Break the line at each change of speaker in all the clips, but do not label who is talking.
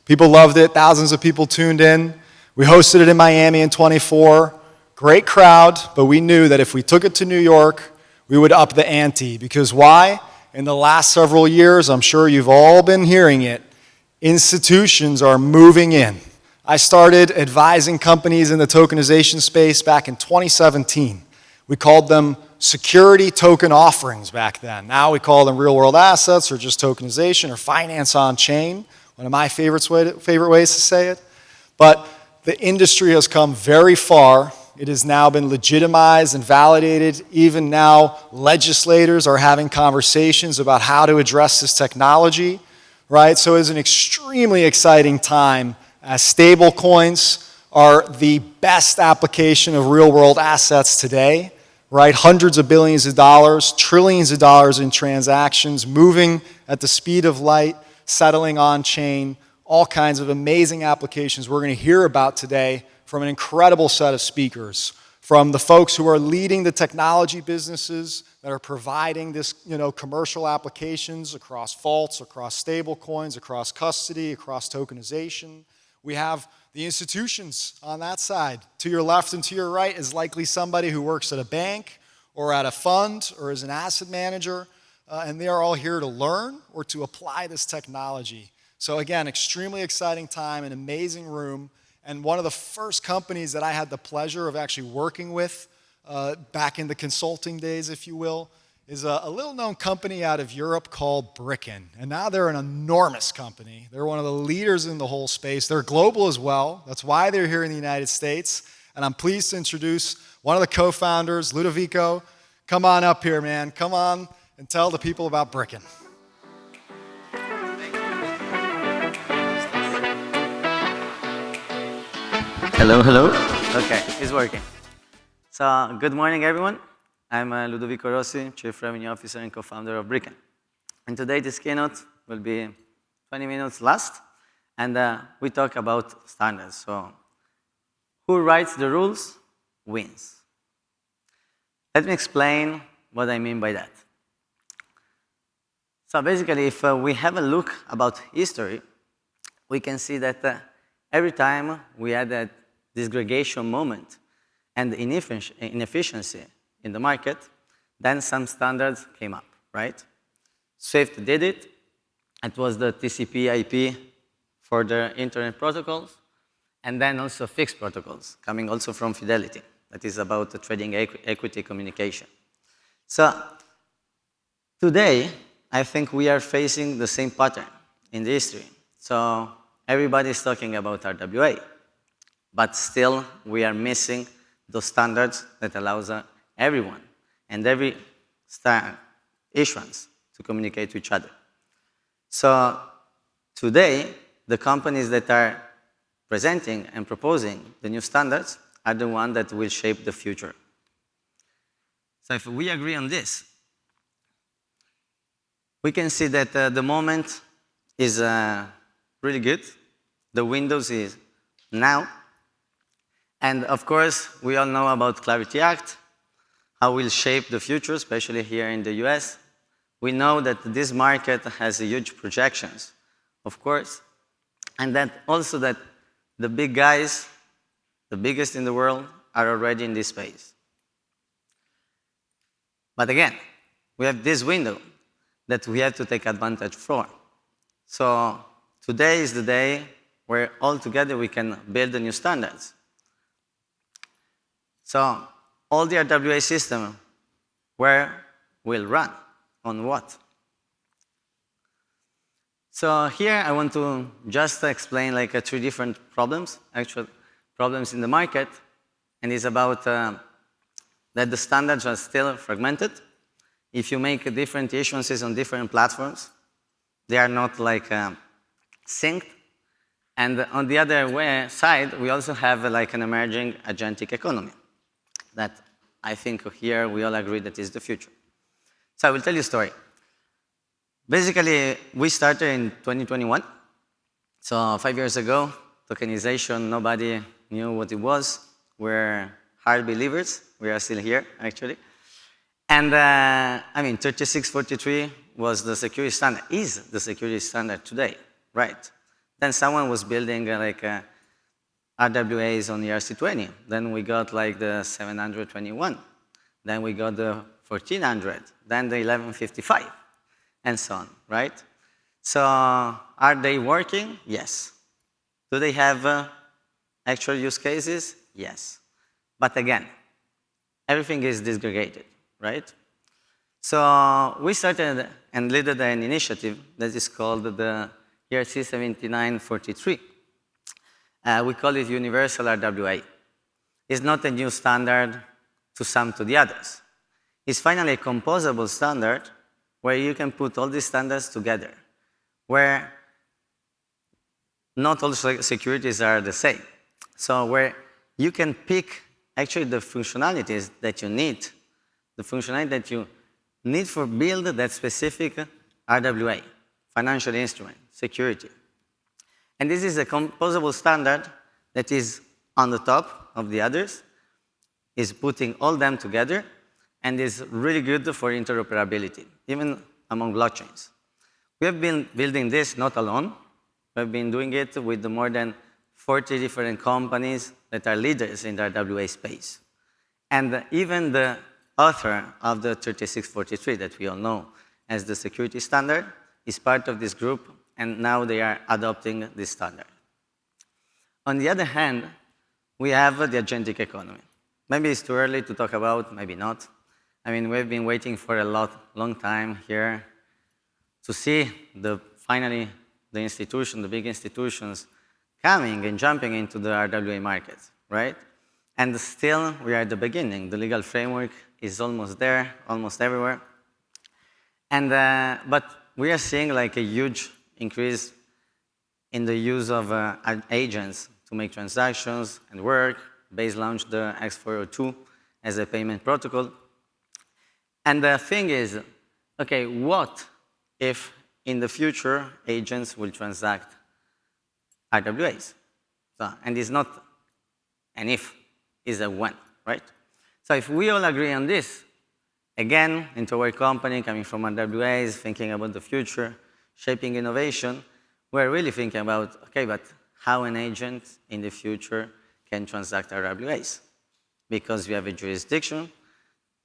People loved it. Thousands of people tuned in. We hosted it in Miami in 24. Great crowd, but we knew that if we took it to New York, we would up the ante. Because why? In the last several years, I'm sure you've all been hearing it, institutions are moving in. I started advising companies in the tokenization space back in 2017. We called them security token offerings back then. Now we call them real-world assets or just tokenization or finance on chain, one of my favorite ways to say it. But the industry has come very far. It has now been legitimized and validated. Even now, legislators are having conversations about how to address this technology, right? So it's an extremely exciting time as stable coins are the best application of real-world assets today, right? Hundreds of billions of dollars, trillions of dollars in transactions, moving at the speed of light, settling on chain, all kinds of amazing applications we're going to hear about today from an incredible set of speakers, from the folks who are leading the technology businesses that are providing this, commercial applications across vaults, across stable coins, across custody, across tokenization. We have the institutions on that side. To your left and to your right is likely somebody who works at a bank or at a fund or as an asset manager, and they are all here to learn or to apply this technology. So again, extremely exciting time, an amazing room, and one of the first companies that I had the pleasure of actually working with back in the consulting days, if you will, is a little-known company out of Europe called Brickken. And now they're an enormous company. They're one of the leaders in the whole space. They're global as well. That's why they're here in the United States. And I'm pleased to introduce one of the co-founders, Ludovico. Come on up here, man. Come on and tell the people about Brickken.
Hello, hello. Okay, it's working. So, good morning, everyone. I'm Ludovico Rossi, Chief Revenue Officer and co-founder of Brickken. And today, this keynote will be 20 minutes last, and we talk about standards. So, who writes the rules wins. Let me explain what I mean by that. So, basically, if we have a look about history, we can see that every time we had a disgregation moment and inefficiency in the market, then some standards came up, right? Swift did it. It was the TCP/IP for the internet protocols, and then also fixed protocols, coming also from Fidelity, that is about the trading equity communication. So today, I think we are facing the same pattern in the history. So everybody is talking about RWA, but still we are missing those standards that allows everyone and every issuance to communicate to each other. So today, the companies that are presenting and proposing the new standards are the ones that will shape the future. So if we agree on this, we can see that the moment is really good. The windows is now. And of course, we all know about Clarity Act, how it will shape the future, especially here in the US. We know that this market has huge projections, of course, and that also that the big guys, the biggest in the world, are already in this space. But again, we have this window that we have to take advantage for. So today is the day where all together we can build the new standards. So all the RWA system, where will run, on what? So here I want to just explain like three different problems, actual problems in the market, and it's about that the standards are still fragmented. If you make different issuances on different platforms, they are not like synced. And on the other side, we also have like an emerging agentic economy that I think here we all agree that is the future. So I will tell you a story. Basically, we started in 2021. So 5 years ago, tokenization, nobody knew what it was. We're hard believers. We are still here, actually. And I mean, 3643 was the security standard, is the security standard today, right? Then someone was building RWAs on ERC20. Then we got like the 721. Then we got the 1400. Then the 1155, and so on, right? So are they working? Yes. Do they have actual use cases? Yes. But again, everything is disgregated, right? So we started and led an initiative that is called the ERC 7943. We call it Universal RWA. It's not a new standard to sum to the others. It's finally a composable standard where you can put all these standards together, where not all securities are the same. So where you can pick actually the functionalities that you need, the functionality that you need for build that specific RWA, financial instrument, security. And this is a composable standard that is on the top of the others, is putting all them together, and is really good for interoperability, even among blockchains. We have been building this not alone. We've been doing it with the more than 40 different companies that are leaders in the RWA space. And even the author of the 3643 that we all know as the security standard is part of this group, and now they are adopting this standard. On the other hand, we have the agentic economy. Maybe it's too early to talk about, maybe not. I mean, we've been waiting for a long time here to see finally the big institutions coming and jumping into the RWA market, right? And still, we are at the beginning. The legal framework is almost there, almost everywhere. And, but we are seeing like a huge increase in the use of agents to make transactions and work. Base launched the X402 as a payment protocol. And the thing is, okay, what if in the future agents will transact RWAs? So, and it's not an if, it's a when, right? So if we all agree on this, again, into our company, coming from RWAs, thinking about the future, shaping innovation, we're really thinking about, okay, but how an agent in the future can transact RWAs? Because we have a jurisdiction,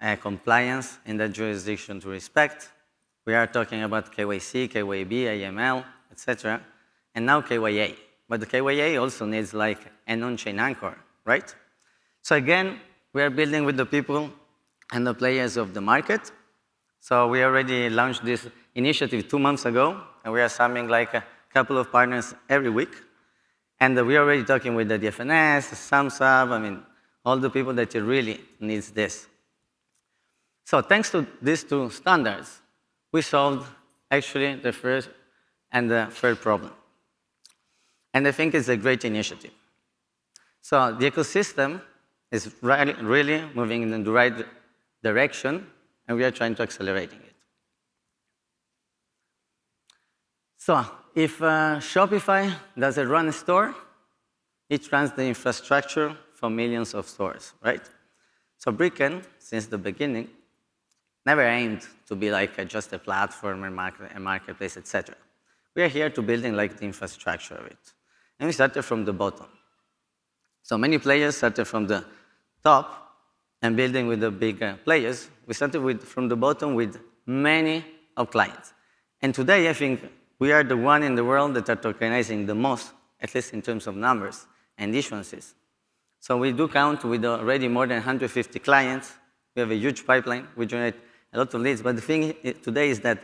a compliance in that jurisdiction to respect. We are talking about KYC, KYB, AML, etc., and now KYA. But the KYA also needs like an on-chain anchor, right? So again, we are building with the people and the players of the market. So we already launched this initiative 2 months ago, and we are summing like a couple of partners every week. And we're already talking with the DFNS, SAMSAB, I mean, all the people that really needs this. So thanks to these two standards, we solved actually the first and the third problem. And I think it's a great initiative. So the ecosystem is really moving in the right direction, and we are trying to accelerate it. So if Shopify doesn't run a store, it runs the infrastructure for millions of stores, right? So Brickken, since the beginning, never aimed to be like just a platform, a marketplace, etc. We are here to building like the infrastructure of it. And we started from the bottom. So many players started from the top and building with the big players. We started from the bottom with many of clients. And today, I think we are the one in the world that are tokenizing the most, at least in terms of numbers and issuances. So we do count with already more than 150 clients. We have a huge pipeline. We generate a lot of leads. But the thing today is that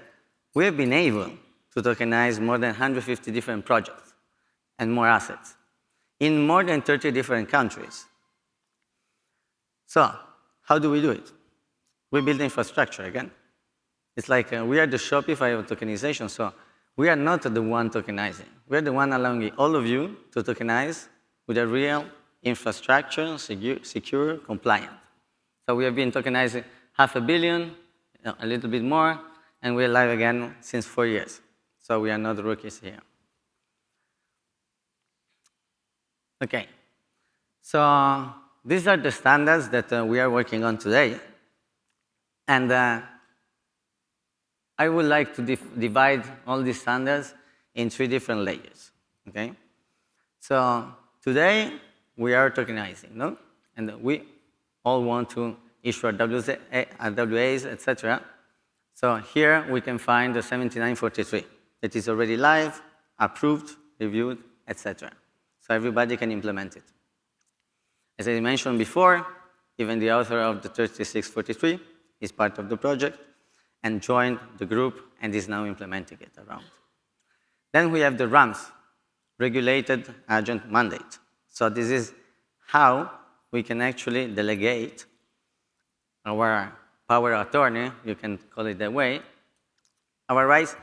we have been able to tokenize more than 150 different projects and more assets in more than 30 different countries. So how do we do it? We build infrastructure again. It's like we are the Shopify of tokenization, so we are not the one tokenizing. We are the one allowing all of you to tokenize with a real infrastructure, secure, compliant. So we have been tokenizing 500 million, a little bit more, and we're live again since 4 years. So we are not rookies here. Okay, so these are the standards that we are working on today. And I would like to divide all these standards in 3 different layers. Okay? So today, we are tokenizing, no? And we all want to issue RWAs, etc. So here we can find the 7943. It is already live, approved, reviewed, etc. So everybody can implement it. As I mentioned before, even the author of the 3643 is part of the project and joined the group and is now implementing it around. Then we have the RAMS, Regulated Agent Mandate. So this is how we can actually delegate our power of attorney, you can call it that way, our rights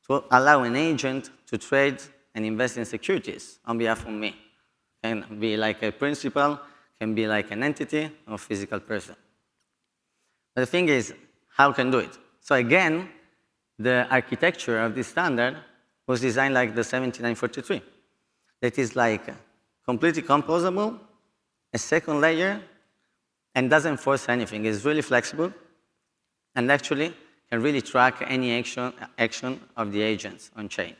to allow an agent to trade and invest in securities on behalf of me. Can be like a principal, can be like an entity or physical person. But the thing is, how can do it? So again, the architecture of this standard was designed like the 7943. That is like completely composable, a second layer, and doesn't force anything. It's really flexible, and actually can really track any action of the agents on chain.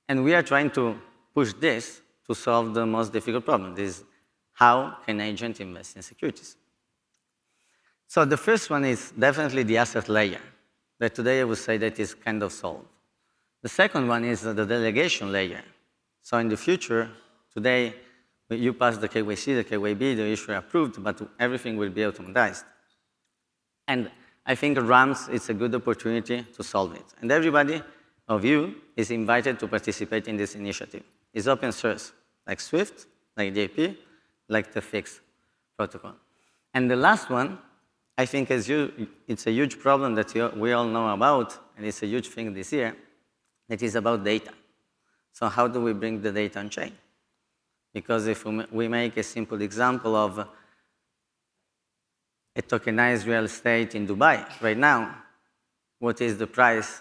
And we are trying to push this to solve the most difficult problem. This is how can agent invest in securities? So the first one is definitely the asset layer, that today I would say that is kind of solved. The second one is the delegation layer. So in the future, today, you pass the KYC, the KYB, the issuer approved, but everything will be automatized. And I think RAMS is a good opportunity to solve it. And everybody of you is invited to participate in this initiative. It's open source, like Swift, like DAP, like the FIX protocol. And the last one, I think it's a huge problem that we all know about, and it's a huge thing this year, that is about data. So how do we bring the data on chain? Because if we make a simple example of a tokenized real estate in Dubai right now, what is the price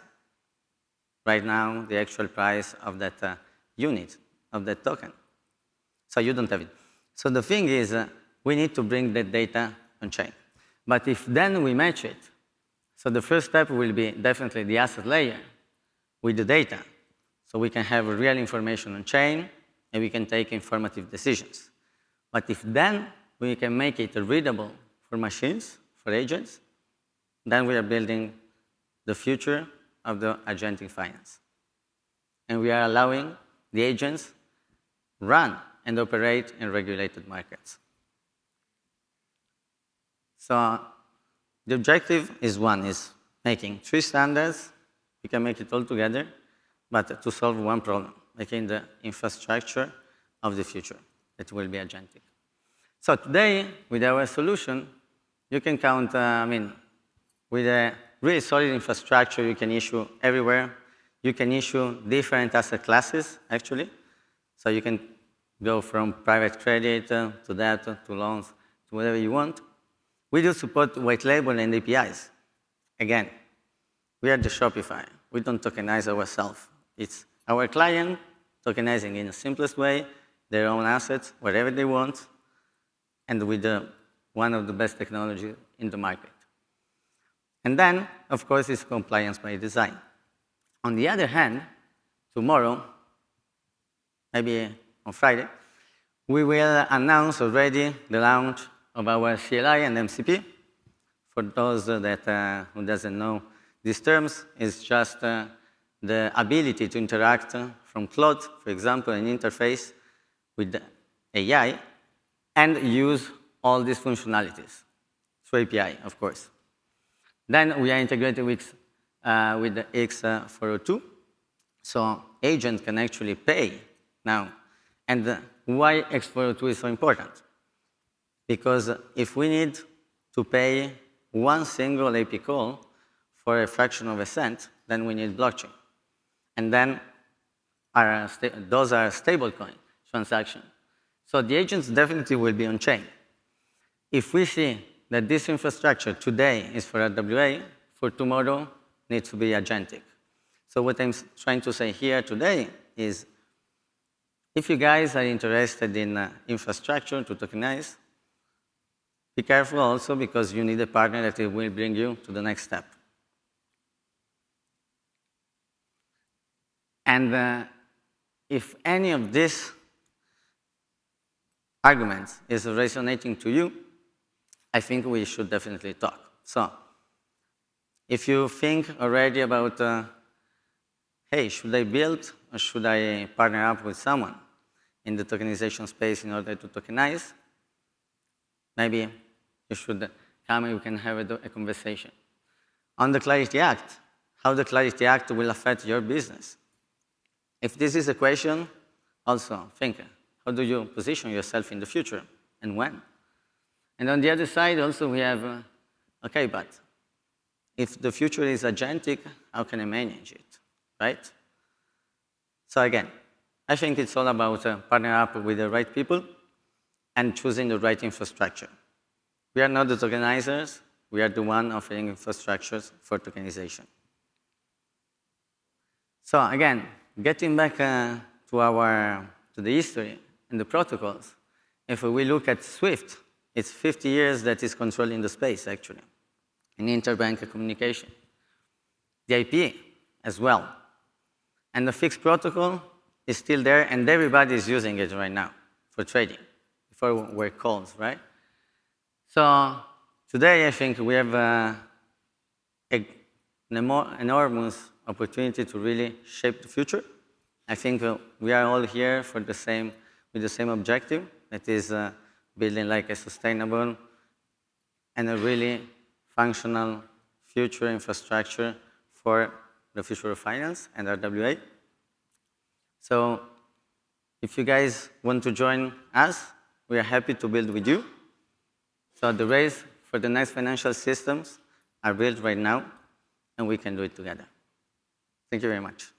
right now, the actual price of that unit, of that token? So you don't have it. So the thing is, we need to bring that data on chain. But if then we match it, so the first step will be definitely the asset layer with the data. So we can have real information on chain, and we can take informative decisions. But if then we can make it readable for machines, for agents, then we are building the future of the agentic finance. And we are allowing the agents run and operate in regulated markets. So the objective is making 3 standards. We can make it all together, but to solve one problem, making the infrastructure of the future that will be agentic. So today, with our solution, you can count, with a really solid infrastructure, you can issue everywhere. You can issue different asset classes, actually. So you can go from private credit to debt to loans to whatever you want. We do support white label and APIs. Again, we are the Shopify. We don't tokenize ourselves. It's our client tokenizing in the simplest way their own assets, wherever they want, and with one of the best technology in the market. And then, of course, it's compliance by design. On the other hand, tomorrow, maybe on Friday, we will announce already the launch of our CLI and MCP. For those who doesn't know these terms, it's just the ability to interact from Claude, for example, an interface with the AI, and use all these functionalities through API, of course. Then we are integrated with the X402, so agent can actually pay now. And why X402 is so important? Because if we need to pay one single AP call for a fraction of a cent, then we need blockchain. And then those are stablecoin transactions. So the agents definitely will be on chain. If we see that this infrastructure today is for RWA, for tomorrow needs to be agentic. So what I'm trying to say here today is, if you guys are interested in infrastructure to tokenize, be careful also because you need a partner that will bring you to the next step. And if any of these arguments is resonating to you, I think we should definitely talk. So, if you think already about, hey, should I build or should I partner up with someone in the tokenization space in order to tokenize, maybe you should come and we can have a conversation. On the Clarity Act, how the Clarity Act will affect your business. If this is a question, also think, how do you position yourself in the future and when? And on the other side, also we have, okay, but if the future is agentic, how can I manage it, right? So again, I think it's all about partnering up with the right people and choosing the right infrastructure. We are not the tokenizers, we are the one offering infrastructures for tokenization. So again, getting back to the history and the protocols, if we look at SWIFT, it's 50 years that is controlling the space, actually, in interbank communication. The IP as well. And the fixed protocol is still there, and everybody is using it right now for trading, for were calls, right? So today, I think we have an enormous opportunity to really shape the future. I think we are all here for with the same objective, that is building like a sustainable and a really functional future infrastructure for the future of finance and RWA. So if you guys want to join us, we are happy to build with you. So the race for the next financial systems are built right now, and we can do it together. Thank you very much.